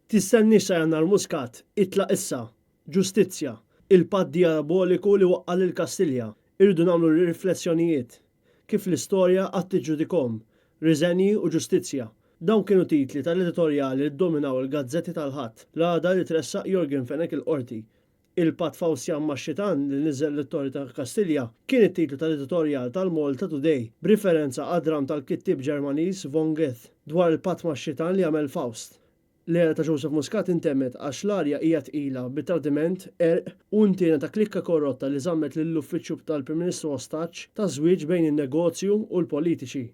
Tistennix sa Jannar Muscat, itlaq issa, ġustizzja, il-patt diaboliku li waqqal il-Kastilja. Irridu nagħmlu riflessjonijiet. Kif l-istorja qatt tiġġudikhom, riżenji u ġustizzja. Dawn kienu titli tal-editorjali li ddominaw il-gazzetti tal-ħadd l-għada li tressaq Jorgen Fenech il-qorti. Il-Patt Fawzjan Max-Xitan li niżel l-Ittorja tal-Kastilja kien it-titlu tal-editorjal tal-Malta Today b'riferenza għad-dram tal-kittib Ġermaniż von Goethe dwar il-Patt Max-Xitan li għamel Faust. L-era ta' Joseph Muscat intemmet għax l-arja hija tqila bit-tradiment, erq u ntiena ta' klikka korrotta li żammet lill-uffiċċju tal-Prim Ministru ostaġġ ta' żwieġ bejn in-negozju u l-politiċi.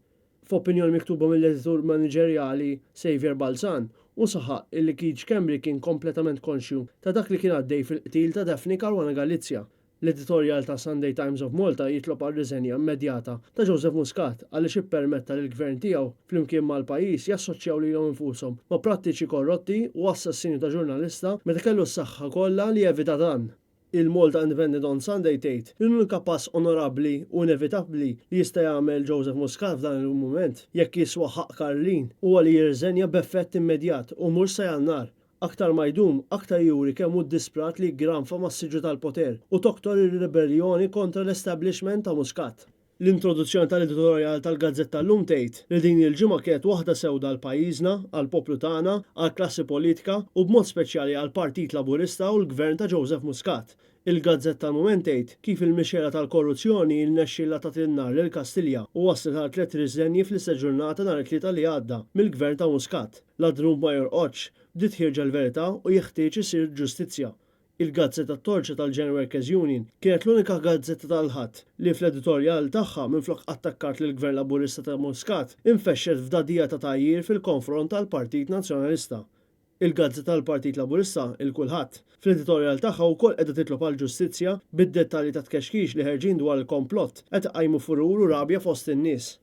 F'opinjoni miktuba mill-editur maniġerjali Xavier Balzan u saħaq illi Keith Schembri kien kompletament konxju ta' dak li kien għaddej fil-qtil ta' Daphne Caruana Galizia. L-editorjal ta' Sunday Times of Malta jitlob għal riżenja immedjata ta' Joseph Muscat għaliex ippermetta lill gvern tiegħu flimkien mal-pajjiż jassoċjaw lilhom infushom ma' prattiċi korrotti u assassinju ta' ġurnalista meta kellu s-saħħa kollha li evita dan. Il-Malta Independent on Sunday tgħid li l-unika pass onorabbli u inevitabbli li jista' jagħmel Joseph Muscat f'dan il-mument jekk jiswa ħaq Karlin huwa li jirżenja b'effett immedjat u mhux sa Jannar. Aktar ma jdum, aktar juri kemm hu disprat li jgranfa mas-siġu tal-poter u toktor ir-rebellioni kontra l-establishment ta' Muscat. L-introduzzjoni tal-editorjal tal-Gazzetta llum tgħid li din il-ġimgħa kienet waħda sewda għal pajjiżna, għall poplu tagħna, għall klassi politika u b'mod speċjali għall Partit Laburista u l-Gvern ta' Joseph Muscat. Il-Gazzetta Mument tgħid kif il-mixera tal-korruzzjoni rnexxielha tagħti n-nar lill-Kastilja u waslet għal 3 riżenji fl-istess ġurnata nhar it-tlieta li għadda mill-Gvern ta' Muscat. L-Adrun ma jorqodx bdiet ħirġa l-verità u jeħtieġ isir ġustizzja. Il-Gazzetta Torċa tal-Gen Workers Union kienet l-unika gazzetta tal-ħadd li fl-editorjal tagħha minflok attakkat lill gvern Laburista ta' Muscat infexxet f'dadija ta' tajjir fil-konfront tal-Partit Nazzjonalista. Il-Gazzetta tal-Partit Laburista il-kulħadd fl-editorjal tagħha wkoll qiegħda titlob għal ġustizzja bid-dettalji ta' tkexkix li ħerġin dwar il-komplott qed iqajmu furur u rabja fost in-nies.